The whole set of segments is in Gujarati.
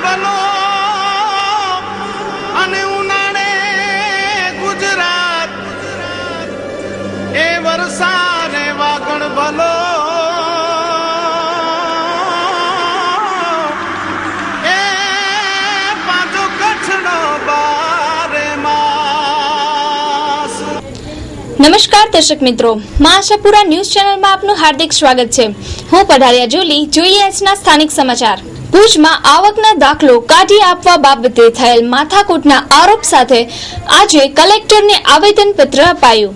ભલો અને ઉનાળે ગુજરાત એ વરસાદ વાગણ ભલો એ પાછો કચ્છનો બારે માસ। નમસ્કાર દર્શક મિત્રો, માં આશાપુરા ન્યૂઝ ચેનલમાં આપનું હાર્દિક સ્વાગત છે। હું પઢારિયા જોલી। જોઈએ આજના સ્થાનિક સમાચાર। ભુજમાં આવકના દાખલો કાઢી આપવા બાબતે થયેલ માથાકૂટના આરોપ સાથે આજે કલેક્ટરને આવેદનપત્ર અપાયું।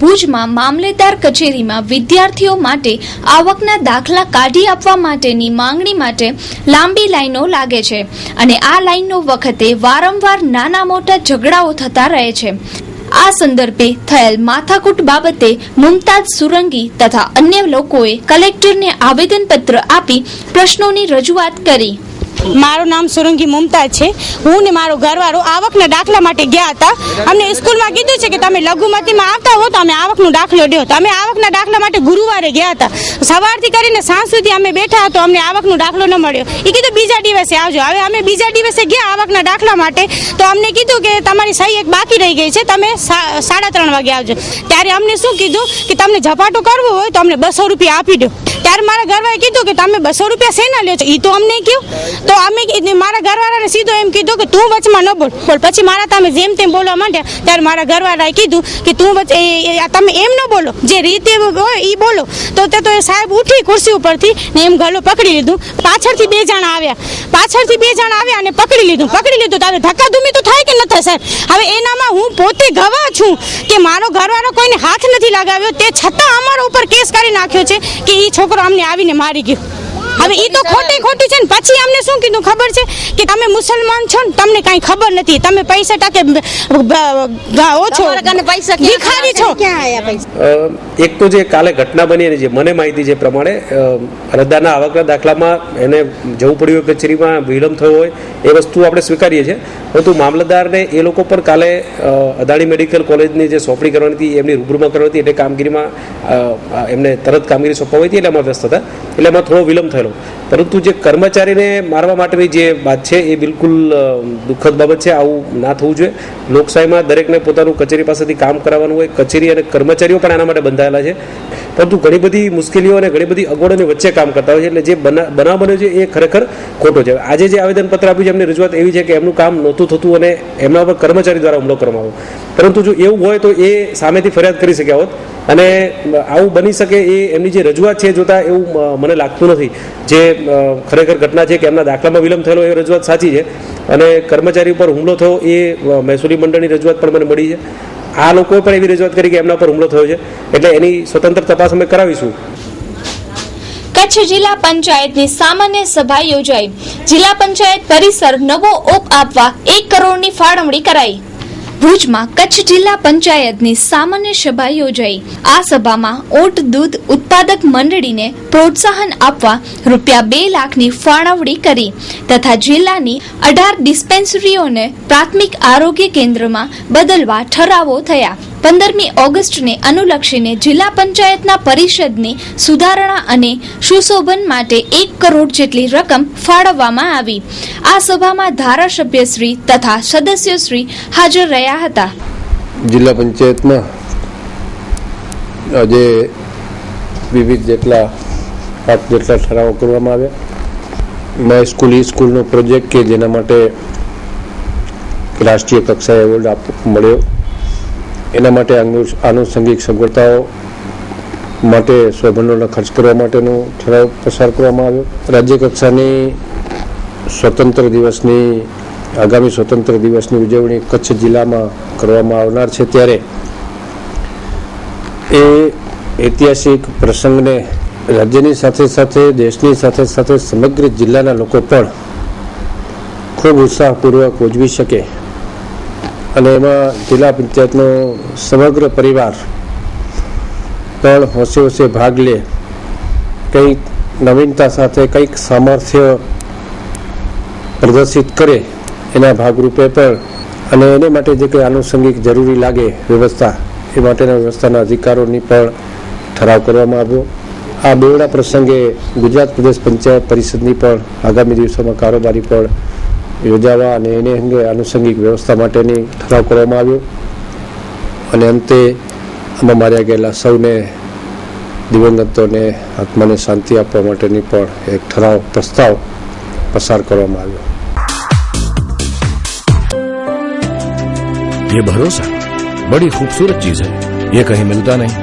ભુજમાં મામલેદાર કચેરીમાં વિદ્યાર્થીઓ માટે આવકના દાખલા કાઢી આપવા માટેની માંગણી માટે લાંબી લાઈનો લાગે છે અને આ લાઈનો વખતે વારંવાર નાના મોટા ઝઘડાઓ થતા રહે છે। આ સંદર્ભે થયેલ માથાકૂટ બાબતે મુમતાઝ સુરંગી તથા અન્ય લોકોએ કલેક્ટરને આવેદનપત્ર આપી પ્રશ્નોની રજૂઆત કરી। મારું નામ સુરંગી મુમતાઝ છે। હું ને મારો ઘરવાળો આવકના દાખલા માટે ગયા હતા। અમને સ્કૂલમાં કીધું છે કે તમે લઘુમતીમાં આવતા હો તો અમે આવકનો દાખલો દો। તો અમે આવકના દાખલા માટે ગુરુવારે ગયા હતા। સવારથી કરીને સાંજ સુધી અમે બેઠા તો અમને આવકનો દાખલો ન મળ્યો। એ કીધું બીજા દિવસે આવજો। હવે અમે બીજા દિવસે ગયા આવકના દાખલા માટે તો અમને કીધું કે તમારી સહી એક બાકી રહી ગઈ છે, તમે 3:30 વાગે આવજો। ત્યારે અમને શું કીધું કે તમને ઝપાટો કરવો હોય તો અમને 200 રૂપિયા આપી દો। ત્યારે મારા ઘરવાળાએ કીધું કે તમે 200 રૂપિયા શેના લ્યો છો એ તો અમને કહ્યું। તો અમે મારા ઘરવાળાને સીધો એમ કીધું કે તું વચમાં ન બોલ। પછી મારા તમે જેમ તેમ બોલવા માંડ્યા ત્યારે મારા ઘરવાળાએ કીધું કે તું તમે એમ ન બોલો, જે રીતે હોય એ બોલો। તો એ સાહેબ ઉઠી ખુરશી ઉપરથી ને એમ ગળો પકડી લીધું। પાછળથી બે જણા આવ્યા અને પકડી લીધું। તારે ધક્કાધૂમી તો થાય કે ન થાય સાહેબ? હવે એનામાં હું પોતે ગવાહ છું કે મારો ઘરવાળો કોઈને હાથ નથી લગાવ્યો, તે છતાં અમારા ઉપર કેસ કરી નાખ્યો છે કે એ છોકરો અમને આવીને મારી ગયો। હવે એ તો ખોટું છે ને। પછી અમને શું કીધું ખબર છે કે તમે મુસલમાન છો ને તમને કઈ ખબર નથી, તમે પૈસા ટકે ઓછો ભિખારી છો। એક તો જે કાલે ઘટના બની અને જે મને માહિતી છે પ્રમાણે રદાના આવકના દાખલામાં એને જવું પડ્યું હોય કચેરીમાં, વિલંબ થયો હોય એ વસ્તુ આપણે સ્વીકારીએ છીએ। પરંતુ મામલતદારને એ લોકો પર કાલે અદાણી મેડિકલ કોલેજની જે સોંપણી કરવાની હતી એમની રૂબરૂમાં કરવાની હતી, એટલે કામગીરીમાં એમને તરત કામગીરી સોંપવાની હતી એટલે એમાં વ્યસ્ત હતા, એટલે એમાં થોડો વિલંબ થયેલો। પરંતુ જે કર્મચારીને મારવા માટેની જે વાત છે એ બિલકુલ દુઃખદ બાબત છે। આવું ના થવું જોઈએ। લોકશાહીમાં દરેકને પોતાનું કચેરી પાસેથી કામ કરાવવાનું હોય। કચેરી અને કર્મચારીઓ પણ આના માટે બંધાયેલા છે, પરંતુ ઘણી બધી મુશ્કેલીઓ અને ઘણી બધી અગવડોની વચ્ચે કામ કરતા હોય છે। એટલે જે બનાવ બન્યો છે એ ખરેખર ખોટો છે। આજે જે આવેદનપત્ર આપ્યું છે એમની રજૂઆત એવી છે કે એમનું કામ નહોતું થતું અને એમના પર કર્મચારી દ્વારા હુમલો કરવામાં આવ્યો। પરંતુ જો એવું હોય તો એ સામેથી ફરિયાદ કરી શક્યા હોત અને આવું બની શકે એ એમની જે રજૂઆત છે જોતા એવું મને લાગતું નથી। જે ખરેખર ઘટના છે કે એમના દાખલામાં વિલંબ થયેલો એ રજૂઆત સાચી છે અને કર્મચારી પર હુમલો થયો એ મહેસૂલી મંડળની રજૂઆત પણ મને મળી છે। આ લોકોએ પણ એવી રજૂઆત કરી કે એમના પર હુમલો થયો છે, એટલે એની સ્વતંત્ર તપાસ અમે કરાવીશું। કચ્છ જિલ્લા પંચાયતની સામાન્ય સભા યોજાઈ। જિલ્લા પંચાયત પરિસર નવો ઓપ આપવા 1 કરોડની ફાળવણી કરાઈ। ભુજમાં કચ્છ જિલ્લા પંચાયતની સામાન્ય સભા યોજાઈ। આ સભામાં ઊંટ દૂધ ઉત્પાદક મંડળીને પ્રોત્સાહન આપવા રૂપિયા 2 લાખની ફાળવણી કરી તથા જિલ્લાની 18 ડિસ્પેન્સરીઓને પ્રાથમિક આરોગ્ય કેન્દ્રમાં બદલવા ઠરાવો થયા। 15મી ઓગસ્ટને અનુલક્ષીને જિલ્લા પંચાયતના પરિષદની સુધારણા અને સુશોભન માટે 1 કરોડ જેટલી રકમ ફાળવવામાં આવી। આ સભામાં ધારાસભ્યશ્રી તથા સદસ્યશ્રી હાજર રહ્યા હતા। જિલ્લા પંચાયતમાં આજે વિવિધ જેટલા ઠરાવો કરવામાં આવ્યા। માય સ્કૂલ ઈ સ્કૂલનો પ્રોજેક્ટ કે જેના માટે રાષ્ટ્રીય કક્ષાએ એવોર્ડ મળ્યો, એના માટે આનુષંગિક સગવડતાઓ માટે સ્વભંડોળનો ખર્ચ કરવા માટેનો ઠરાવ પસાર કરવામાં આવ્યો। રાજ્ય કક્ષાની આગામી સ્વતંત્ર દિવસની ઉજવણી કચ્છ જિલ્લામાં કરવામાં આવનાર છે, ત્યારે એ ઐતિહાસિક પ્રસંગને રાજ્યની સાથે સાથે દેશની સાથે સાથે સમગ્ર જિલ્લાના લોકો પણ ખૂબ ઉત્સાહપૂર્વક ઉજવી શકે અને એમાં જિલ્લા પંચાયતનો સમગ્ર પરિવાર પણ હોંશે હોંશે ભાગ લે, કંઈક નવીનતા સાથે કંઈક સામર્થ્ય પ્રદર્શિત કરે એના ભાગરૂપે પણ અને એને માટે જે કંઈ આનુષંગિક જરૂરી લાગે વ્યવસ્થા, એ માટેના વ્યવસ્થાના અધિકારોની પણ ઠરાવ કરવામાં આવ્યો। આ બેવડા પ્રસંગે ગુજરાત પ્રદેશ પંચાયત પરિષદની પણ આગામી દિવસોમાં કારોબારી પણ યોજાવા અને એને અંગે આનુષંગિક વ્યવસ્થા માટેની ઠરાવ કરવામાં આવ્યો અને અંતે આમાં માર્યા ગયેલા સૌને દિવંગતોને આત્માને શાંતિ આપવા માટેની પણ એક ઠરાવ પ્રસ્તાવ પસાર કરવામાં આવ્યો. ये भरोसा बड़ी खूबसूरत चीज है. ये कहीं मिलता नहीं,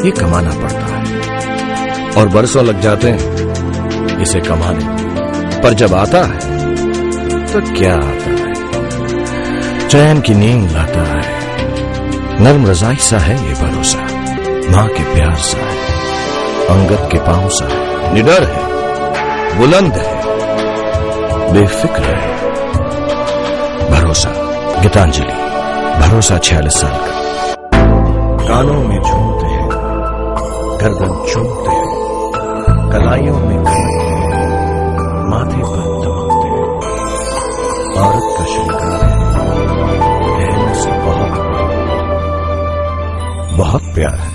ये कमाना पड़ता है और बरसों लग जाते हैं इसे कमाने, पर जब आता है तो क्या आता है, चैन की नींद लाता है. नर्म रजाई सा है ये भरोसा, माँ के प्यार सा है, अंगद के पांव सा है, निडर है, बुलंद है, बेफिक्र है. भरोसा. गीतांजलि. भरोसा 46 साल का. कानों में झूमते हैं, गर्दन चूमते हैं, कलाइयों में खनकते हैं, माथे पर दबाते हैं. औरत का श्रृंगार है, बहनों से बहुत प्यार है.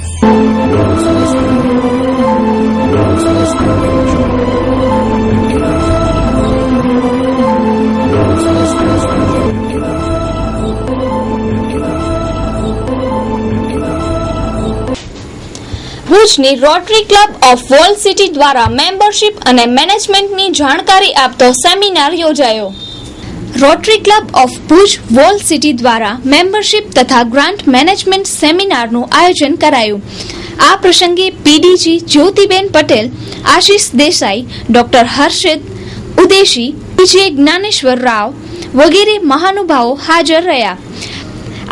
ભુજની rotary club of wall city દ્વારા મેમ્બરશિપ અને મેનેજમેન્ટની જાણકારી આપતો સેમિનાર યોજાયો. Rotary club of Bhuj wall city દ્વારા મેમ્બરશિપ તથા ગ્રાન્ટ મેનેજમેન્ટ સેમિનારનું આયોજન કરાયું. આ પ્રસંગે પીડીજી જ્યોતિબેન પટેલ, આશીષ દેસાઈ, ડોક્ટર હર્ષદ ઉદેશી, વિજય જ્ઞાનેશ્વર રાવ વગેરે મહાનુભાવો હાજર રહ્યા.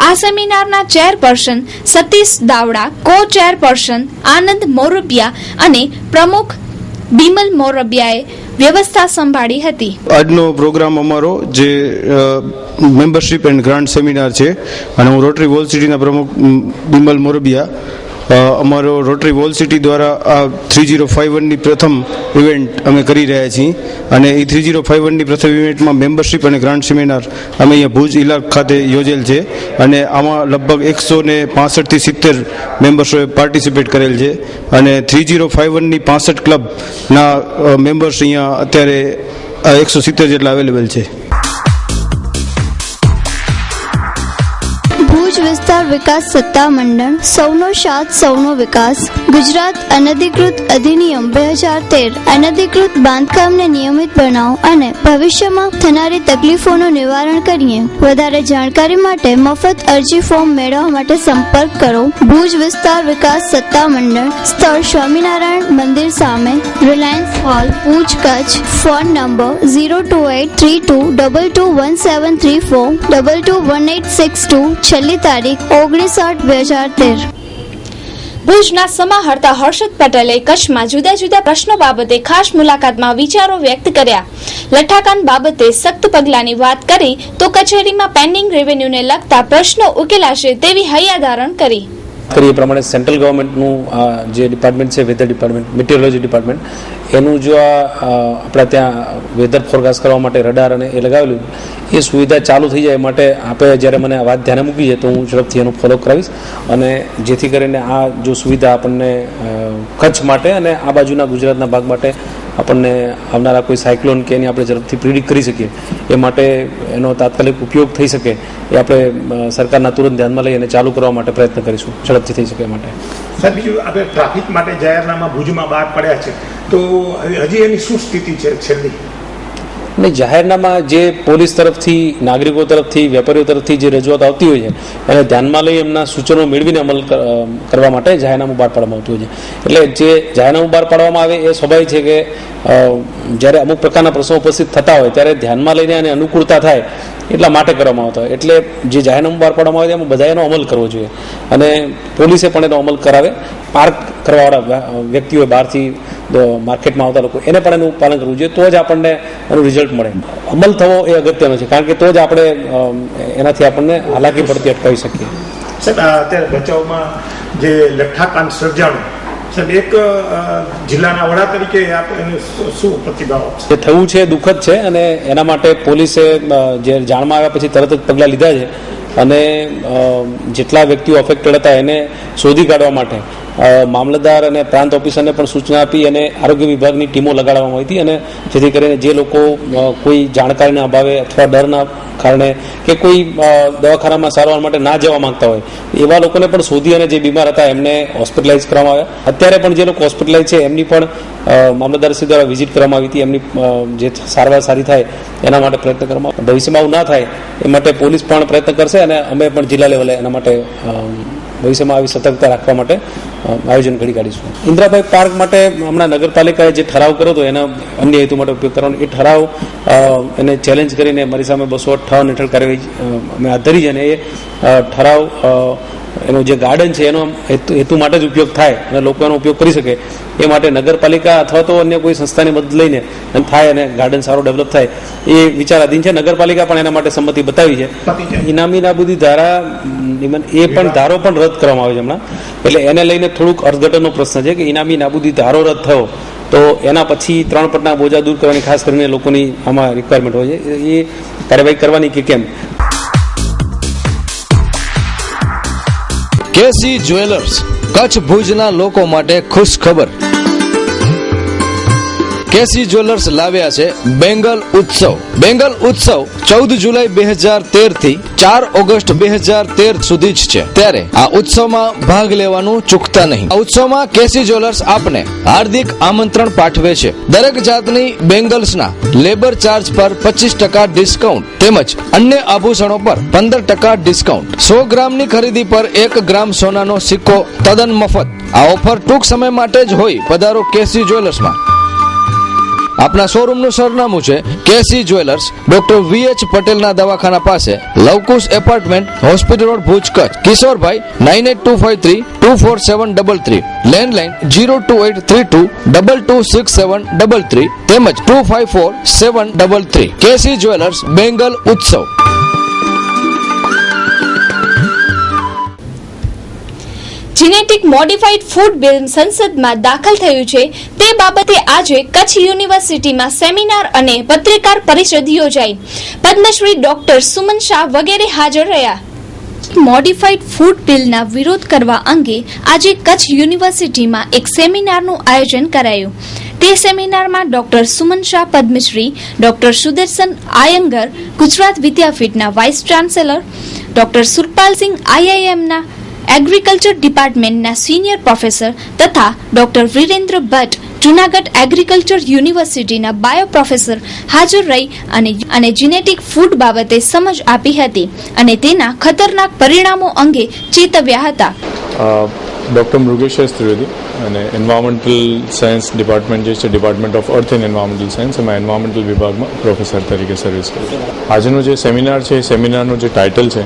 આ સેમિનારના ચેરપર્સન સતીશ દાવડા, કો ચેરપર્સન આનંદ મોરબિયા અને પ્રમુખ બિમલ મોરબિયાએ વ્યવસ્થા સંભાળી હતી. આજનો પ્રોગ્રામ અમારો જે મેમ્બરશિપ એન્ડ ગ્રાન્ટ સેમિનાર છે અને હું રોટરી વોલ સિટીના પ્રમુખ બિમલ મોરબિયા. અમારો રોટરી વોલ સિટી દ્વારા આ 3051ની પ્રથમ ઇવેન્ટ અમે કરી રહ્યા છીએ અને એ 3051ની પ્રથમ ઇવેન્ટમાં મેમ્બરશિપ અને ગ્રાન્ટ સેમિનાર અમે અહીંયા ભુજ ઇલાક ખાતે યોજેલ છે અને આમાં લગભગ 165થી 70 મેમ્બર્સોએ પાર્ટિસિપેટ કરેલ છે અને 3051ની 65 ક્લબના મેમ્બર્સ અહીંયા અત્યારે 170 જેટલા અવેલેબલ છે. ભુજ વિસ્તાર વિકાસ સત્તા મંડળ, સૌનો સાથ સૌનો વિકાસ. ગુજરાત અનધિકૃત અધિનિયમ 2013 અનધિકૃત બાંધકામને નિયમિત બનાવો અને ભવિષ્યમાં થનારી તકલીફોનું નિવારણ કરીએ. વધારે જાણકારી માટે મફત અરજી ફોર્મ મેળવવા માટે સંપર્ક કરો. ભુજ વિસ્તાર વિકાસ સત્તા મંડળ, સ્થળ સ્વામિનારાયણ મંદિર સામે, Reliance hall, Bhuj, Kutch. Phone number 02832221734 221862. છેલ્લી તારીખ 19/8/2013. ભુજના સમાહર્તા હર્ષદ પટેલે કચ્છમાં જુદા જુદા પ્રશ્નો બાબતે ખાસ મુલાકાતમાં વિચારો વ્યક્ત કર્યા. લઠ્ઠાકાંડ બાબતે સખ્ત પગલાંની વાત કરી તો કચેરીમાં પેન્ડિંગ રેવન્યુને લગતા પ્રશ્નો ઉકેલાશે તેવી હૈયાધારણ કરી. એ પ્રમાણે સેન્ટ્રલ ગવર્મેન્ટનું જે ડિપાર્ટમેન્ટ છે, વેધર ડિપાર્ટમેન્ટ, મેટિયોરોલોજી ડિપાર્ટમેન્ટ, એનું જો આપણા ત્યાં વેધર ફોરકાસ્ટ કરવા માટે રડાર અને એ લગાવેલું, એ સુવિધા ચાલુ થઈ જાય માટે આપણે જ્યારે મને આ વાત ધ્યાને મૂકી છે તો હું ઝડપથી એનું ફોલો કરાવીશ અને જેથી કરીને આ જો સુવિધા આપણને કચ્છ માટે અને આ બાજુના ગુજરાતના ભાગ માટે આપણને આવનારા કોઈ સાયક્લોન કે એની આપણે ઝડપથી પ્રિડિક્ટ કરી શકીએ એ માટે એનો તાત્કાલિક ઉપયોગ થઈ શકે એ આપણે સરકારના તુરંત ધ્યાનમાં લઈ અને ચાલુ કરવા માટે પ્રયત્ન કરીશું, ઝડપથી થઈ શકે એ માટે. સર, બીજું આપણે ટ્રાફિક માટે જાહેરનામા ભુજમાં બહાર પડ્યા છે તો હજી એની શું સ્થિતિ છે છેલ્લી? અને જાહેરનામા જે પોલીસ તરફથી, નાગરિકો તરફથી, વેપારીઓ તરફથી જે રજૂઆત આવતી હોય છે એને ધ્યાનમાં લઈ એમના સૂચનો મેળવીને અમલ કરવા માટે જાહેરનામું બહાર પાડવામાં આવતું હોય છે. એટલે જે જાહેરનામું બહાર પાડવામાં આવે એ સ્વાભાવિક છે કે જ્યારે અમુક પ્રકારના પ્રશ્નો ઉપસ્થિત થતા હોય ત્યારે ધ્યાનમાં લઈને અને અનુકૂળતા થાય એટલા માટે કરવામાં આવતા હોય. એટલે જે જાહેરનામું બહાર પાડવામાં આવે એમાં બધા એનો અમલ કરવો જોઈએ અને પોલીસે પણ એનો અમલ કરાવે. પાર્ક કરવાવાળા વ્યક્તિઓ, બહારથી માર્કેટમાં આવતા લોકો, એને પણ એનું પાલન કરવું જોઈએ, તો જ આપણને એનું રિઝલ્ટ મળે. અમલ થવો એ અગત્યનો છે કારણ કે તો જ આપણે એનાથી આપણને હાલાકી પડતી અટકાવી શકીએ. સાહેબ, અત્યારે બચાવમાં જે લઠ્ઠાકાંડ સર્જાણું, સાહેબ, એક જિલ્લાના વડા તરીકે એનું શું પ્રતિભાવ છે? જે થયું છે દુઃખદ છે અને એના માટે પોલીસે જે જાણમાં આવ્યા પછી તરત જ પગલાં લીધા છે અને જેટલા વ્યક્તિઓ અફેક્ટેડ હતા એને શોધી કાઢવા માટે મામલતદાર અને પ્રાંત ઓફિસરને પણ સૂચના આપી અને આરોગ્ય વિભાગની ટીમો લગાડવામાં આવી હતી અને જેથી કરીને જે લોકો કોઈ જાણકારીના અભાવે અથવા ડરના કારણે કે કોઈ દવાખાનામાં સારવાર માટે ના જવા માંગતા હોય એવા લોકોને પણ શોધી અને જે બીમાર હતા એમને હોસ્પિટલાઇઝ કરવામાં આવ્યા. અત્યારે પણ જે લોકો હોસ્પિટલાઇઝ છે એમની પણ મામલતદારશ્રી દ્વારા વિઝિટ કરવામાં આવી હતી. એમની જે સારવાર સારી થાય એના માટે પ્રયત્ન કરવામાં આવે. ભવિષ્યમાં આવું ના થાય એ માટે પોલીસ પણ પ્રયત્ન કરશે અને અમે પણ જિલ્લા લેવલે એના માટે ભવિષ્યમાં આવી સતર્કતા રાખવા માટે આયોજન ઘડી કાઢીશું. ઇન્દ્રાભાઈ પાર્ક માટે હમણાં નગરપાલિકાએ જે ઠરાવ કર્યો હતો એના અન્ય હેતુ માટે ઉપયોગ કરવાનો એ ઠરાવ એને ચેલેન્જ કરીને મારી સામે 258 હેઠળ કાર્યવાહી અમે હાથ ધરી છે અને એ ઠરાવ એનો જે ગાર્ડન છે એનો હેતુ માટે જ ઉપયોગ થાય અને લોકો એનો ઉપયોગ કરી શકે એ માટે નગરપાલિકા અથવા તો અન્ય કોઈ સંસ્થાની મદદ લઈને થાય અને ગાર્ડન સારો ડેવલપ થાય એ વિચારાધીન છે. નગરપાલિકા પણ એના માટે સંમતિ બતાવી છે. ઇનામી નાબૂદી ધારા એ પણ ધારો પણ રદ કરવામાં આવે છે હમણાં, એટલે એને લઈને થોડુંક અર્થઘટનનો પ્રશ્ન છે કે ઇનામી નાબૂદી ધારો રદ થયો તો એના પછી 3 પટના બોજા દૂર કરવાની ખાસ કરીને લોકોની આમાં રિક્વાયરમેન્ટ હોય છે, એ કાર્યવાહી કરવાની કે કેમ. કેસી જ્વેલર્સ, કચ્છ ભુજના લોકો માટે ખુશ ખબર. કેસી જ્વેલર્સ લાવ્યા છે બેંગલ ઉત્સવ. બેંગલ ઉત્સવ 14 જુલાઈ 2013 થી 4 ઓગસ્ટ 2013 સુધી જ છે, ત્યારે આ ઉત્સવમાં ભાગ લેવાનું ચૂકતા નહીં. આ ઉત્સવમાં કેસી જ્વેલર્સ આપને હાર્દિક આમંત્રણ પાઠવે છે. દરેક જાતની બેંગલ્સના લેબર ચાર્જ પર 25% ડિસ્કાઉન્ટ તેમજ અન્ય આભૂષણો પર 15% ડિસ્કાઉન્ટ. 100 ગ્રામની ખરીદી પર 1 ગ્રામ સોનાનો સિક્કો તદ્દન મફત. આ ઓફર ટૂંક સમય માટે જ હોય. પધારો કેસી જ્વેલર્સમાં. આપના શોરૂમનું સરનામું છે કેસી જ્વેલર્સ, ડોક્ટર VH પટેલના દવાખાના પાસે, Lavkush apartment, hospital road, Bhuj, Kutch. Kishorbhai 9825324733, landline 02832226733 તેમજ 254733. કેસી જ્વેલર્સ, બેંગલ ઉત્સવ. જીનેટિક મોડિફાઈડ ફૂડ બિલ સંસદમાં દાખલ થયું છે તે બાબતે આજે કચ્છ યુનિવર્સિટીમાં સેમિનાર અને પત્રકાર પરિષદ યોજાઈ. પદ્મશ્રી ડોક્ટર સુમન શાહ વગેરે હાજર રહ્યા. મોડિફાઈડ ફૂડ બિલના વિરોધ કરવા અંગે આજે કચ્છ યુનિવર્સિટીમાં એક સેમિનારનું આયોજન કરાયું. તે સેમિનારમાં ડોક્ટર સુમન શાહ પદ્મશ્રી, ડોક્ટર સુદર્શન આયંગર ગુજરાત વિદ્યાપીઠના વાઇસ ચાન્સેલર, ડોક્ટર સુરપાલસિંહ IIMના એગ્રીકલ્ચર ડિપાર્ટમેન્ટના સિનિયર પ્રોફેસર તથા ડોક્ટર વિરેન્દ્ર ભટ્ટ જૂનાગઢ એગ્રીકલ્ચર યુનિવર્સિટીના બાયો પ્રોફેસર હાજર રહી અને જીનેટિક ફૂડ બાબતે સમજ આપી હતી અને તેના ખતરનાક પરિણામો અંગે ચેતવ્યા હતા. ડૉક્ટર મૃગેશ ત્રિવેદી અને એન્વાયરમેન્ટલ સાયન્સ ડિપાર્ટમેન્ટ જે છે, department of earth and environmental science, એમાં એન્વાયરમેન્ટલ વિભાગમાં પ્રોફેસર તરીકે સર્વિસ કરું છું. આજનો જે સેમિનાર છે એ સેમિનારનું જે ટાઇટલ છે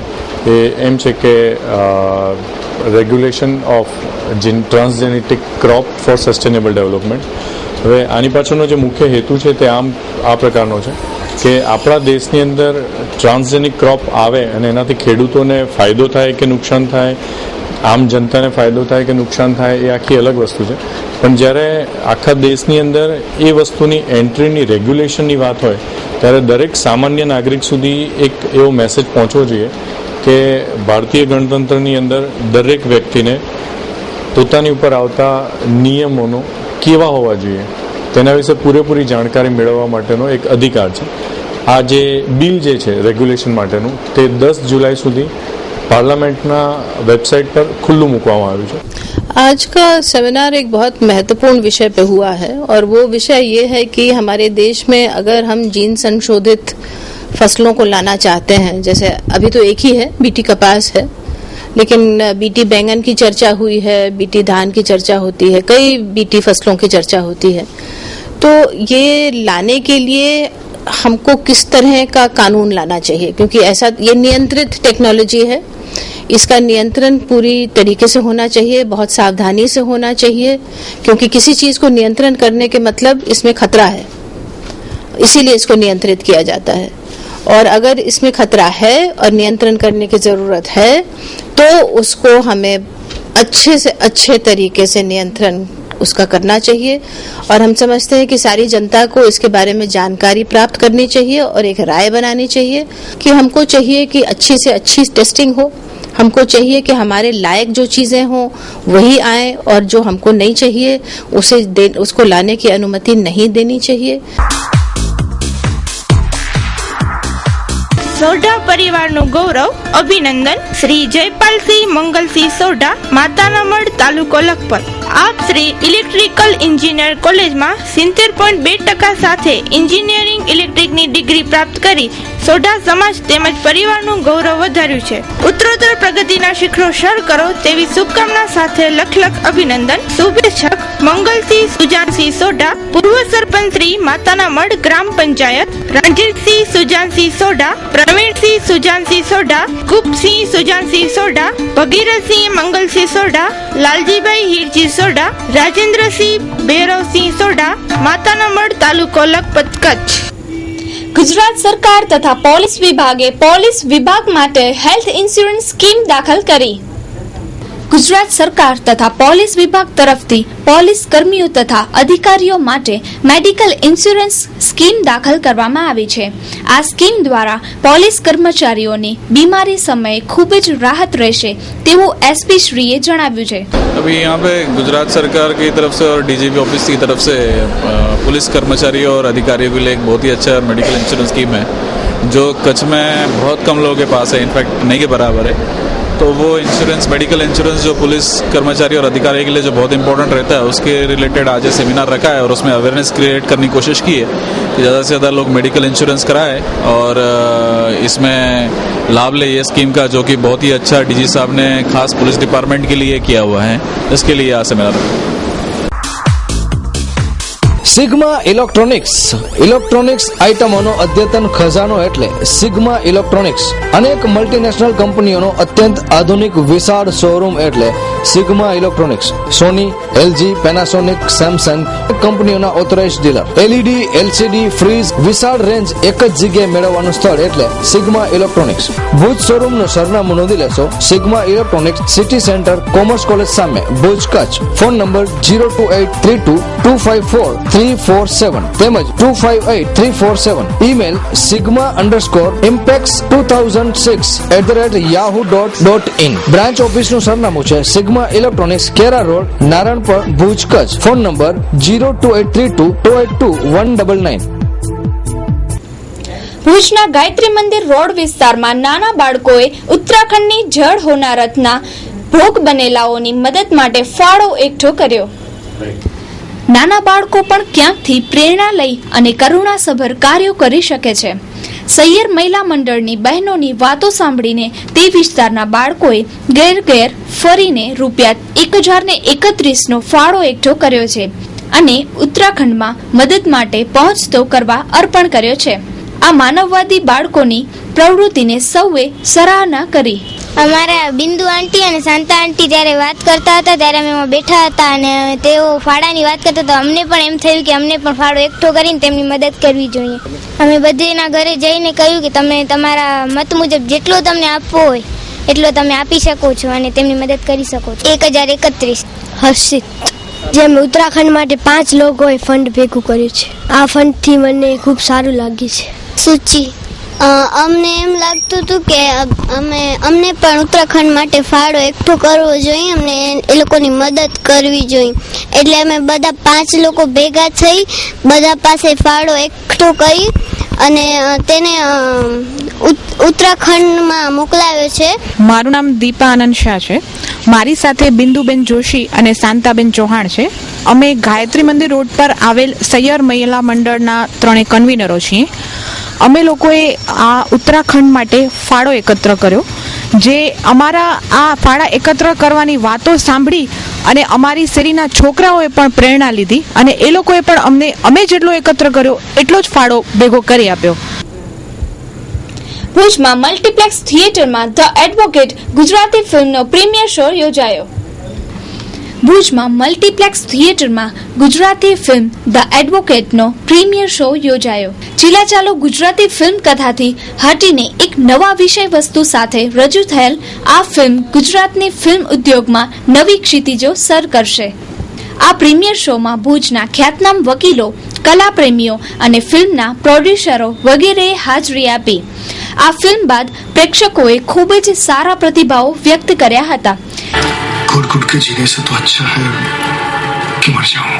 એ એમ છે કે regulation of transgenetic crop for sustainable development. હવે આની પાછળનો જે મુખ્ય હેતુ છે તે આ પ્રકારનો છે કે આપણા દેશની અંદર ટ્રાન્સજેનિક ક્રોપ આવે અને એનાથી ખેડૂતોને ફાયદો થાય કે નુકસાન થાય, આમ જનતાને ફાયદો થાય કે નુકસાન થાય એ આખી અલગ વસ્તુ છે. પણ જ્યારે આખા દેશની અંદર એ વસ્તુની એન્ટ્રીની રેગ્યુલેશનની વાત હોય ત્યારે દરેક સામાન્ય નાગરિક સુધી એક એવો મેસેજ પહોંચવો જોઈએ કે ભારતીય ગણતંત્રની અંદર દરેક વ્યક્તિને પોતાની ઉપર આવતા નિયમોનો કેવા હોવા જોઈએ તેના વિશે પૂરેપૂરી જાણકારી મેળવવા માટેનો એક અધિકાર છે. આ જે બિલ જે છે રેગ્યુલેશન માટેનું તે 10 जुलाई સુધી पार्लियामेंटना वेबसाइट पर खुल्लू मुकवामा आव्યું છે. आज का सेमिनार एक बहुत महत्वपूर्ण विषय पे हुआ है और वो विषय ये है कि हमारे देश में अगर हम जीन संशोधित फसलों को लाना चाहते हैं, जैसे अभी तो एक ही है, बीटी कपास है, लेकिन बीटी बैंगन की चर्चा हुई है, बीटी धान की चर्चा होती है, कई बीटी फसलों की चर्चा होती है. तो ये लाने के लिए हमको किस तरह का कानून लाना चाहिए, क्योंकि ऐसा ये नियंत्रित टेक्नोलॉजी है, इसका नियंत्रण पूरी तरीके से होना चाहिए, बहुत सावधानी से होना चाहिए, क्योंकि किसी चीज को नियंत्रण करने के मतलब इसमें खतरा है, इसीलिए इसको नियंत्रित किया जाता है. और अगर इसमें खतरा है और नियंत्रण करने की जरूरत है तो उसको हमें अच्छे से अच्छे तरीके से नियंत्रण उसका करना चाहिए. और हम समझते हैं कि सारी जनता को इसके बारे में जानकारी प्राप्त करनी चाहिए और एक राय बनानी चाहिए कि हमको चाहिए कि अच्छी से अच्छी टेस्टिंग हो, हमको चाहिए कि हमारे लायक जो चीजें हों वही आए और जो हमको नहीं चाहिए उसको लाने की अनुमति नहीं देनी चाहिए। સોઢા પરિવારનું ગૌરવ અભિનંદન। શ્રી જયપાલસિંહ મંગલસિંહ સોઢા, માતાના મઢ, તાલુકો લખપત। આપ શ્રી ઇલેક્ટ્રિકલ એન્જિનિયર કોલેજમાં 70.2% સાથે એન્જિનિયરિંગ ઇલેક્ટ્રિકની ડિગ્રી પ્રાપ્ત કરી સોઢા સમાજ તેમજ પરિવારનું ગૌરવ વધાર્યું છે। ઉત્તરોત્તર પ્રગતિના શિખરો સર કરો તેવી શુભકામના સાથે લખ લખ અભિનંદન। શુભેચ્છક મંગલસિંહ સુજાનસિંહ સોઢા, પૂર્વ સરપંચ શ્રી માતાના મઢ ગ્રામ પંચાયત, રણજીતસિંહ સુજાનસિંહ સોઢા, પ્રવીણસિંહ સુજાનસિંહ સોઢા, ગુપ્તસિંહ સુજાનસિંહ સોઢા, ભગીરથસિંહ મંગલસિંહ સોઢા, લાલજીભાઈ હીરજી સોઢા, રાજેન્દ્રસિંહ ભૈરવસિંહ સોઢા, માતાના મઢ, તાલુકો લખપત, કચ્છ। ગુજરાત સરકાર તથા પોલીસ વિભાગે પોલીસ વિભાગ માટે હેલ્થ ઇન્સ્યોરન્સ સ્કીમ દાખલ કરી। ગુજરાત સરકાર તથા પોલીસ વિભાગ તરફથી પોલીસ કર્મીઓ તથા અધિકારીઓ માટે મેડિકલ ઇન્સ્યોરન્સ સ્કીમ દાખલ કરવામાં આવી છે। આ સ્કીમ દ્વારા પોલીસ કર્મચારીઓની બીમારી સમયે ખૂબ જ રાહત રહેશે તેવું એસપી શ્રીએ જણાવ્યું છે। अभी यहाँ पे गुजरात सरकार की तरफ से और डीजीपी ऑफिस की तरफ से पुलिस कर्मचारियों और अधिकारियों के लिए एक बहुत ही अच्छा मेडिकल इंश्योरेंस स्कीम है जो कच्छ में बहुत कम लोगों के पास है, इनफैक्ट नहीं के बराबर है। तो वो इंश्योरेंस, मेडिकल इंश्योरेंस जो पुलिस कर्मचारी और अधिकारी के लिए जो बहुत इंपॉर्टेंट रहता है उसके रिलेटेड आज सेमिनार रखा है और उसमें अवेयरनेस क्रिएट करने की कोशिश की है कि ज़्यादा से ज़्यादा लोग मेडिकल इंश्योरेंस कराएं और इसमें लाभ ले ये स्कीम का, जो कि बहुत ही अच्छा डीजी साहब ने खास पुलिस डिपार्टमेंट के लिए किया हुआ है। इसके लिए आज सेमिनार સિગ્મા ઇલેક્ટ્રોનિક્સ આઇટમોનો અદ્યતન ખજાનો એટલે સિગ્મા ઇલેક્ટ્રોનિક્સ। અનેક મલ્ટીનેશનલ કંપનીઓનો અત્યંત આધુનિક વિશાળ શોરૂમ એટલે સિગ્મા ઇલેક્ટ્રોનિક્સ। સોની, એલજી, પેનાસોનિક, સેમસંગ કંપનીઓના authorised dealer. LED, LCD, fridge, વિશાળ રેન્જ એક જ જગ્યાએ મેળવવાનું સ્થળ એટલે સિગ્મા ઇલેક્ટ્રોનિક્સ। ભુજ શોરૂમનું સરનામું નોંધી લેશો। Sigma electronics, city centre, commerce college સામે, ભુજ, કચ્છ। ફોન નંબર 02832254347 તેમજ 258347। Email sigma_impex2006@yahoo.in। બ્રાન્ચ ઓફિસનું સરનામું છે Sigma electronics, Kera road, Naranpar, Bhuj, Kutch. Phone number 02832282199। ભુજના ગાયત્રી મંદિર રોડ વિસ્તારમાં નાના બાળકોએ ઉત્તરાખંડની જળ હોનારતના ભોગ બનેલાઓની મદદ માટે ફાળો એકઠો કર્યો। નાના બાળકો પણ ક્યાંકથી પ્રેરણા લઈ અને કરુણાસભર કાર્યો કરી શકે છે। સૈયર મહિલા મંડળની બહેનોની વાતો સાંભળીને તે વિસ્તારના બાળકોએ ઘેર ઘેર ફરીને ₹1031નો ફાળો એકઠો કર્યો છે અને ઉત્તરાખંડમાં મદદ માટે પહોંચતો કરવા અર્પણ કર્યો છે। આ માનવવાદી બાળકોની પ્રવૃત્તિને સૌએ સરાહના કરી। અમારા બિંદુ આંટી અને શાંતા આંટી જ્યારે વાત કરતા હતા ત્યારે અમે એમાં બેઠા હતા અને તેઓ ફાળાની વાત કરતા હતા। અમને પણ એમ થયું કે અમને પણ ફાળો એકઠો કરીને તેમની મદદ કરવી જોઈએ। અમે બધેના ઘરે જઈને કહ્યું કે તમે તમારા મત મુજબ જેટલો તમને આપવો હોય એટલો તમે આપી શકો છો અને તેમની મદદ કરી શકો છો। 1031 હર્ષિત, જેમ ઉત્તરાખંડ માટે 5 લોકોએ ફંડ ભેગું કર્યું છે। આ ફંડથી મને ખૂબ સારું લાગ્યું છે। સૂચિ, અમને એમ લાગતું હતું કે અમને પણ ઉત્તરાખંડ માટે ફાળો એકઠો કરવો જોઈએ, અમને એ લોકોની મદદ કરવી જોઈએ। એટલે અમે બધા 5 લોકો ભેગા થઈ બધા પાસે ફાળો એકઠો કરી અને તેને ઉત્તરાખંડમાં મોકલાવ્યો છે। મારું નામ દીપા આનંદ શાહ છે। મારી સાથે બિંદુબેન જોશી અને શાંતાબેન ચૌહાણ છે। અમે ગાયત્રી મંદિર રોડ પર આવેલ સૈયર મહિલા મંડળના 3 કન્વીનરો છીએ। અમે લોકોએ આ ઉત્તરાખંડ માટે ફાળો એકત્ર કર્યો। જે અમારા આ ફાળા એકત્ર કરવાની વાતો સાંભળી અને અમારી શેરીના છોકરાઓએ પણ પ્રેરણા લીધી અને એ લોકોએ પણ અમે જેટલો એકત્ર કર્યો એટલો જ ફાળો ભેગો કરી આપ્યો। ભુજમાં મલ્ટીપ્લેક્સ થિયેટરમાં ધ એડવોકેટ ગુજરાતી ફિલ્મનો પ્રીમિયર શો યોજાયો। ભુજમાં મલ્ટીપ્લેક્સ થિયેટરમાં ગુજરાતી ફિલ્મ ધ એડવોકેટનો પ્રીમિયર શો યોજાયો। ચીલાચાલો ગુજરાતી ફિલ્મ કથાથી હટીને એક નવા વિષય વસ્તુ સાથે રજૂ થયેલ આ ફિલ્મ ગુજરાતની ફિલ્મ ઉદ્યોગમાં નવી ક્ષિતિજો સર કરશે। આ પ્રીમિયર શોમાં ભુજના ખ્યાતનામ વકીલો, કલાપ્રેમીઓ અને ફિલ્મના પ્રોડ્યુસરો વગેરેએ હાજરી આપી। આ ફિલ્મ બાદ પ્રેક્ષકોએ ખૂબ જ સારા પ્રતિભાવો વ્યક્ત કર્યા હતા. घुट घुट के जीने से तो अच्छा है कि मर जाऊं.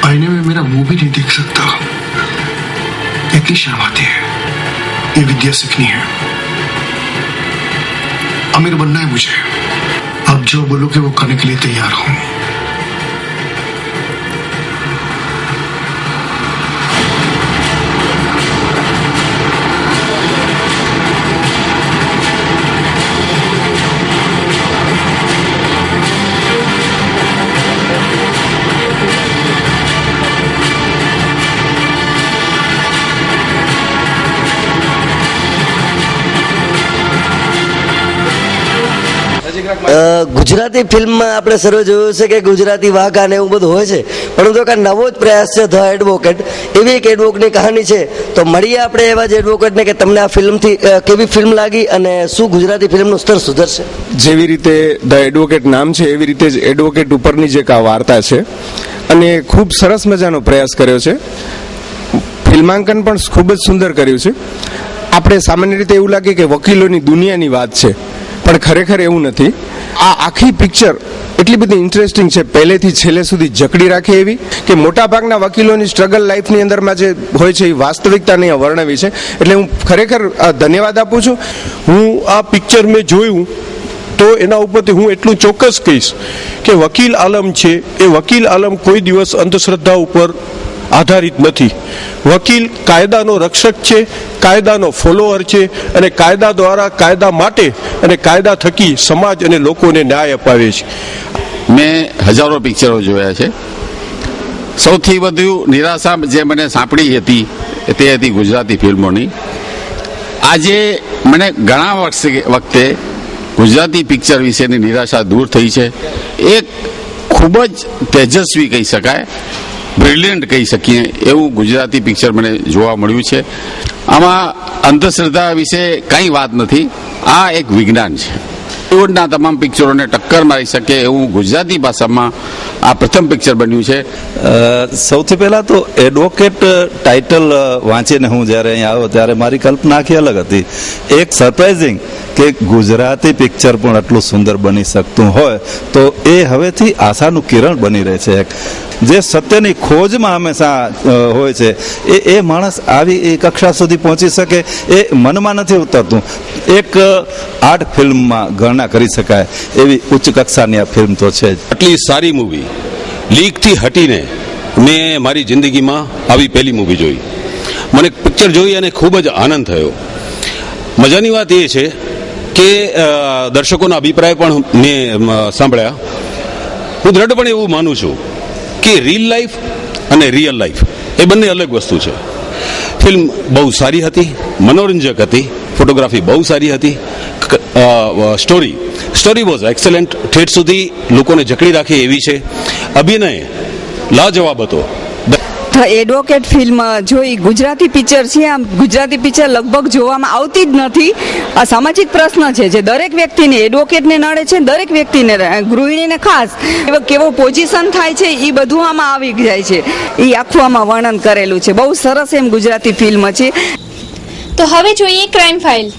आईने में मेरा मुंह भी नहीं देख सकता, इतनी शर्म आती है. ये विद्या सीखनी है. अमीर बनना है मुझे. अब जो बोलो कि वो करने के लिए तैयार हूं. ગુજરાતી ફિલ્મમાં આપણે સર્વે જોયું છે કે ગુજરાતી વાઘા ને એવું બધું હોય છે, પરંતુ એક નવો જ પ્રયાસ છે ધ એડવોકેટ. એવી એક એડવોકેટની કહાની છે. તો મળીએ આપણે એવા જ એડવોકેટને કે તમને આ ફિલ્મથી કેવી ફિલ્મ લાગી અને શું ગુજરાતી ફિલ્મનું સ્તર સુધરશે. જેવી રીતે ધ એડવોકેટ નામ છે એવી રીતે જ એડવોકેટ ઉપરની જે આ વાર્તા છે અને ખૂબ સરસ મજાનો પ્રયાસ કર્યો છે. ફિલ્માંકન પણ ખૂબ જ સુંદર કર્યું છે. આપણે સામાન્ય રીતે એવું લાગે કે વકીલોની દુનિયાની વાત છે, પણ ખરેખર એવું નથી. આ આખી પિક્ચર એટલી બધી ઇન્ટરેસ્ટિંગ છે, પહેલેથી છેલ્લે સુધી જકડી રાખે એવી કે મોટાભાગના વકીલોની સ્ટ્રગલ લાઈફની અંદરમાં જે હોય છે એ વાસ્તવિકતાને વર્ણવી છે. એટલે હું ખરેખર ધન્યવાદ આપું છું. હું આ પિક્ચર મેં જોયું તો એના ઉપરથી હું એટલું ચોક્કસ કહીશ કે વકીલ આલમ છે એ વકીલ આલમ કોઈ દિવસ અંધશ્રદ્ધા ઉપર આધારિત નથી. વકીલ કાયદાનો રક્ષક છે, કાયદાનો ફોલોઅર છે અને કાયદા દ્વારા કાયદા માટે અને કાયદા થકી સમાજ અને લોકોને ન્યાય અપાવે છે. મેં હજારો પિક્ચરો જોયા છે. સૌથી વધુ નિરાશા જે મને સાંપડી હતી તે હતી ગુજરાતી ફિલ્મોની. આજે મને ઘણા વખતે ગુજરાતી પિક્ચર વિશેની નિરાશા દૂર થઈ છે. એક ખૂબ જ તેજસ્વી કહી શકાય, બ્રિલિયન્ટ કહી શકીએ એવું ગુજરાતી પિક્ચર મને જોવા મળ્યું છે. આમાં અંધશ્રદ્ધા વિશે કંઈ વાત નથી. આ એક વિજ્ઞાન છે. બોલિવૂડના તમામ પિક્ચરોને ટક્કર મારી શકે એવું ગુજરાતી ભાષામાં આ પ્રથમ પિક્ચર બન્યું છે. સૌથી પહેલા તો એડવોકેટ ટાઇટલ વાંચીને હું જ્યારે અહીં આવ્યો ત્યારે મારી કલ્પના આખી અલગ હતી. એક સરપ્રાઇઝિંગ કે ગુજરાતી પિક્ચર પણ આટલું સુંદર બની શકતું હોય તો એ હવેથી આશાનું કિરણ બની રહે છે. જે સત્યની ખોજમાં હંમેશા હોય છે એ માણસ આવી એ કક્ષા સુધી પહોંચી શકે એ મનમાં નથી ઉતરતું. એક આર્ટ ફિલ્મમાં ગણના કરી શકાય એવી ઉચ્ચ કક્ષાની આ ફિલ્મ તો છે જ. આટલી સારી મૂવી લીકથી હટીને મેં મારી જિંદગીમાં આવી પહેલી મૂવી જોઈ. મને પિક્ચર જોઈ અને ખૂબ જ આનંદ થયો. મજાની વાત એ છે કે દર્શકોના અભિપ્રાય પણ મેં સાંભળ્યા. હું દ્રઢપણે એવું માનું છું કે રીલ લાઈફ અને રિયલ લાઈફ એ બંને અલગ વસ્તુ છે. ફિલ્મ બહુ સારી હતી, મનોરંજક હતી, ફોટોગ્રાફી બહુ સારી હતી, સ્ટોરી વોઝ એક્સેલન્ટ, ઠેઠ સુધી લોકોને જકડી રાખે એવી છે, અભિનય લાજવાબ હતો. એડવોકેટ ફિલ્મ જોઈ. ગુજરાતી પિક્ચર છે, આમ ગુજરાતી પિક્ચર લગભગ જોવામાં આવતી જ નથી. આ સામાજિક પ્રશ્ન છે જે દરેક વ્યક્તિને, એડવોકેટને નડે છે, દરેક વ્યક્તિને, ગૃહિણીને ખાસ કેવો પોઝિશન થાય છે એ બધું આમાં આવી જાય છે. એ આખું આમાં વર્ણન કરેલું છે. બહુ સરસ એમ ગુજરાતી ફિલ્મ છે. તો હવે જોઈએ ક્રાઇમ ફાઇલ.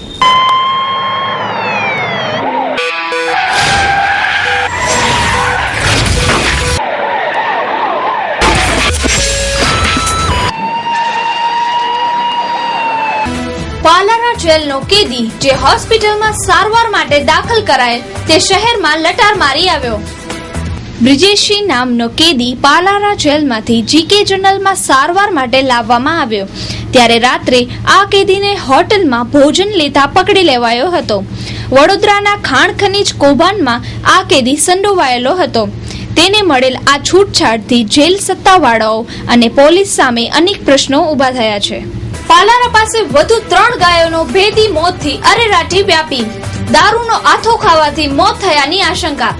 પાલારા જેલનો કેદી જે હોસ્પિટલમાં સારવાર માટે દાખલ કરાયેલ તે શહેરમાં લટાર મારી આવ્યો. બ્રિજેશી નામનો કેદી પાલારા જેલમાંથી જીકે જનરલમાં સારવાર માટે લાવવામાં આવ્યો. ત્યારે રાત્રે આ કેદીને હોટલમાં ભોજન લેતા પકડી લેવાયો હતો. વડોદરાના ખાણ ખનીજ કૌભાંડમાં આ કેદી સંડોવાયેલો હતો. તેને મળેલ આ છૂટછાટથી જેલ સત્તાવાળાઓ અને પોલીસ સામે અનેક પ્રશ્નો ઉભા થયા છે. પાલારા પાસે વધુ 3 ગાયોનો ભેદી મોતથી અરેરાટી વ્યાપી. દારૂનો આથો ખાવાથી મોત થયાની આશંકા.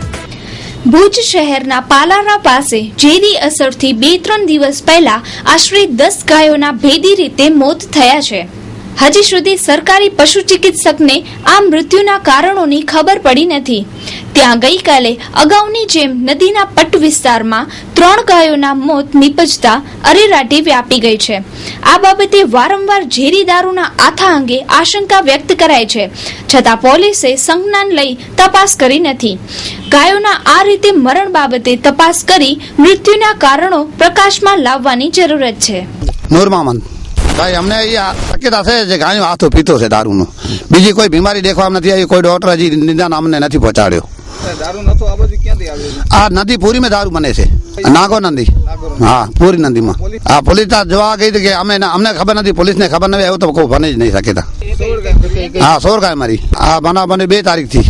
ભુજ શહેરના પાલારા પાસે ઝેરી અસરથી 2-3 દિવસ પહેલા આશરે 10 ગાયોના ભેદી રીતે મોત થયા છે. હજી સુધી સરકારી પશુ ચિકિત્સકને આ મૃત્યુના કારણોની ખબર પડી નથી. ત્યાં ગઈકાલે અગાઉની જેમ નદીના પટ વિસ્તારમાં 3 ગાયોના મોત નીપજતા અરેરાટી વ્યાપી ગઈ છે. આ બાબતે વારંવાર ઝેરી દારૂના આથા અંગે આશંકા વ્યક્ત કરાય છે, છતાં પોલીસે સંજ્ઞાન લઈ તપાસ કરી નથી. ગાયોના આ રીતે મરણ બાબતે તપાસ કરી મૃત્યુના કારણો પ્રકાશમાં લાવવાની જરૂરત છે. નૂર મામન ભાઈ, અમને અહીંયા શક્યતા છે જે ગાયો હાથો પીતો છે દારૂનો. બીજી કોઈ બીમારી દેખવામાં નથી આવી. કોઈ ડોક્ટર હજી નિદાન અમને નથી પહોંચાડ્યો. આ નદી પૂરી માં દારૂ બને છે, નાગો નદી. હા, પૂરી નદીમાં. હા, પોલીસ જોવા ગઈ કે અમને ખબર નથી, પોલીસ ને ખબર નથી, એવું તો કોઈ બની જ નહીં શકતા. હા, 16 ગાય મારી. આ બનાવ બને 2 તારીખથી.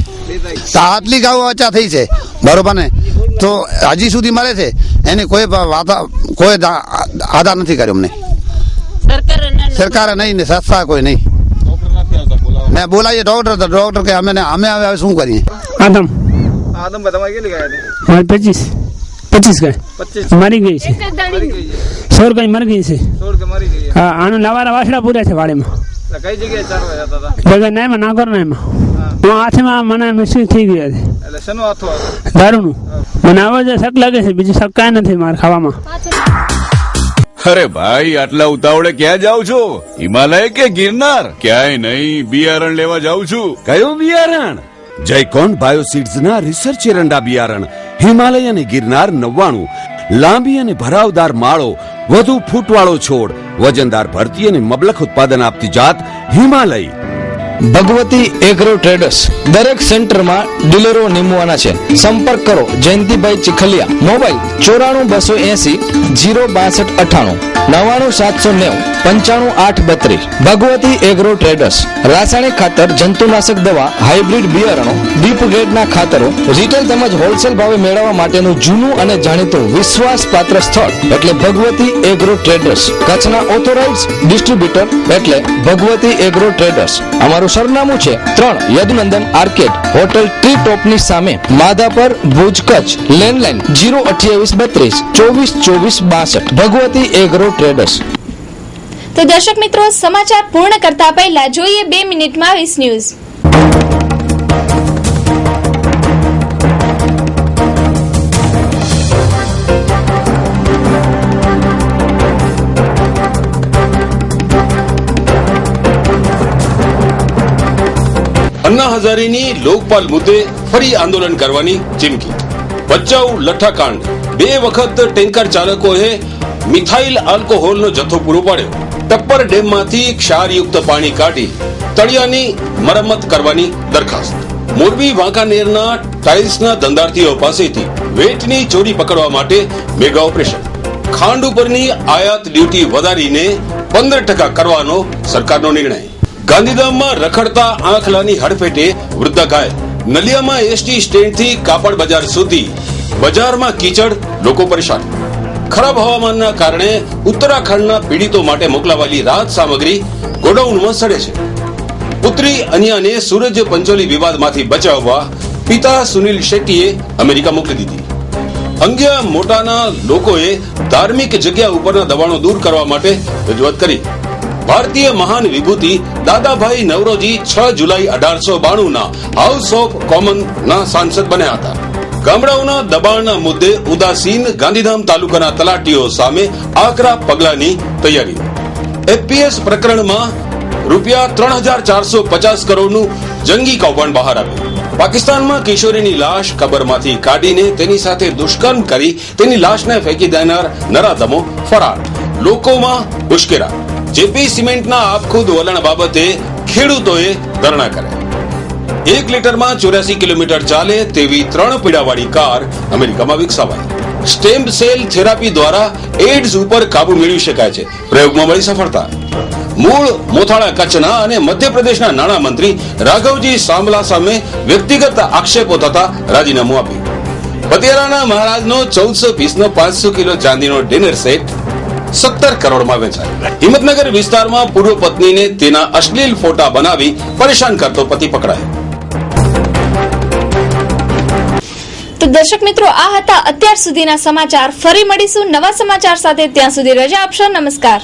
આટલી ગાયો અચ્છા થઈ છે, બરોબર ને, તો હજી સુધી મળે છે એની કોઈ આધાર નથી કર્યો અમને. સરકારે નહીં ને સંસ્થા કોઈ નહીં. ને બોલાવીએ ડોક્ટર કે અમે હવે શું કરીએ. આદમ તમારે કેટલી ગાય હતી? 25 ગાય મરી ગઈ છે. 16 ગાય મરી ગઈ છે. હા, આનું નવારા વાસડા પૂરા છે વાડીમાં. કઈ જગ્યાએ ચારવા જતા હતા? જગ્યા નાયમાં નાગર નાયમાં. હું હાથમાં મને મિસ્ટેક થઈ ગઈ હતી. એટલે શેનો હાથો હતો? દારૂનું. મને આવો જ શક લાગે છે, બીજું શક કાંઈ નથી મારે ખાવામાં. અરે ભાઈ, આટલા ઉતાવળે ક્યાં જાવ છો? હિમાલય કે ગિરનાર? ક્યાંય નહીં, બિયારણ લેવા જાઉં છું. કયું બિયારણ? જયકોન બાયોસીડ્સ ના રિસર્ચ એરંડા બિયારણ. હિમાલય અને ગિરનાર 99. લાંબી અને ભરાવદાર માળો, વધુ ફૂટવાળો છોડ, વજનદાર ભરતી અને મબલખ ઉત્પાદન આપતી જાત હિમાલય. ભગવતી એગ્રો ટ્રેડર્સ દરેક સેન્ટરમાં ડીલરો નીમવાના છે. સંપર્ક કરો Jayantibhai Chikhaliya. Mobile 94 282 6298 97790 95832. Bhagwati agro traders રાસાયણિક ખાતર, જંતુનાશક દવા, હાઇબ્રિડ બિયારણો, ડીપ ગ્રેડના ખાતરો, રિટેલ તેમજ હોલસેલ ભાવે મેળવવા માટેનું જૂનું અને જાણીતું વિશ્વાસપાત્ર સ્થળ એટલે ભગવતી એગ્રો ટ્રેડર્સ. કચ્છના ઓથોરાઇઝ્ડ ડિસ્ટ્રીબ્યુટર એટલે ભગવતી એગ્રો ટ્રેડર્સ. અમારું સરનામું છે 3 યદુનંદન આર્કેડ, હોટલ ટ્રી ટોપની સામે, Madhapar, Bhuj, Kutch. Landline 02832 24 24 62. Bhagwati agro traders. તો દર્શક મિત્રો, સમાચાર પૂર્ણ કરતા પહેલા જોઈએ 2 મિનિટમાં 20 ન્યૂઝ. અન્ના હઝારેની લોકપાલ મુદ્દે ફરી આંદોલન કરવાની ચીમકી. ભચાઉ લઠ્ઠાકાંડ. 2 વખત ટેન્કર ચાલકોએ મિથાઇલ આલ્કોહોલનો જથ્થો પૂરો પાડ્યો. ટપ્પર ડેમમાંથી ક્ષારયુક્ત પાણી કાઢી તળિયાની મરમ્મત કરવાની દરખાસ્ત. મોરબી વાંકાનેરના ટાઇલ્સના ધંધાર્થીઓ પાસેથી વેટની ચોરી પકડવા માટે મેગા ઓપરેશન. ખાંડ ઉપરની આયાત ડ્યુટી વધારીને 15% કરવાનો સરકારનો નિર્ણય. ગાંધીધામમાં રખડતા આંખલાની હડફેટે વૃદ્ધા ઘાયલ. નલિયામાં એસટી સ્ટેન્ડથી કાપડ બજાર સુધી બજારમાં કીચડ, લોકો પરેશાન. ખરાબ હવામાનના કારણે ઉત્તરાખંડના પીડિતો માટે મોકલાવાયેલી રાહત સામગ્રી ગોડાઉનમાં સડે છે. પુત્રી અનિયાને સૂરજ પંચોલી વિવાદમાંથી બચાવવા પિતા સુનિલ શેટ્ટીએ અમેરિકા મોકલી દીધી. અંગ્યા મોટાના લોકોએ ધાર્મિક જગ્યા ઉપરના દબાણો દૂર કરવા માટે રજૂઆત કરી. ભારતીય મહાન વિભૂતિ દાદાભાઈ નવરોજી 6 જુલાઈ 1892 હાઉસ ઓફ કોમન ના સાંસદ બન્યા હતા. ગામડાઓના દબાણના મુદ્દે ઉદાસીન ગાંધીધામ તાલુકાના તલાટીઓ સામે આકરા પગલાની તૈયારી. એફપીએસ પ્રકરણમાં ₹3450 કરોડનું જંગી કૌભાંડ બહાર આવ્યું. પાકિસ્તાનમાં કિશોરીની લાશ કબરમાંથી કાઢીને તેની સાથે દુષ્કર્મ કરી તેની લાશને ફેંકી દેનાર નરાધમો ફરાર. લોકોમાં ઉશ્કેરા. જેપી સિમેન્ટના આપખુદ વલણ બાબતે ખેડૂતોએ ધરણા કર્યા. 1 લીટરમાં 84 કિલોમીટર ચાલે તેવી 3 પીડાવાળી કાર અમેરિકામાં વિકસાવાઈ. સ્ટેમ સેલ થેરાપી દ્વારા એડ્સ ઉપર કાબુ મેળવી શકાય છે. પ્રયોગમાં મળી સફળતા. મૂળ મોથાળા કચ્છના અને મધ્યપ્રદેશના નાણામંત્રી રાઘવજી સાંભલા સામે વ્યક્તિગત આક્ષેપો થતા રાજીનામું આપ્યું. પતિયારાના મહારાજનો 1400 પીસનો 500 કિલો ચાંદીનો ડિનર સેટ 17 કરોડમાં વેચાયો. હિંમતનગર વિસ્તારમાં પૂર્વ પત્નીને તેના અશ્લીલ ફોટા બનાવી પરેશાન કરતો પતિ પકડાયો. તો દર્શક મિત્રો, આ હતા અત્યાર સુધીના સમાચાર. ફરી મળીશું નવા સમાચાર સાથે. ત્યાં સુધી રજા આપશો. નમસ્કાર.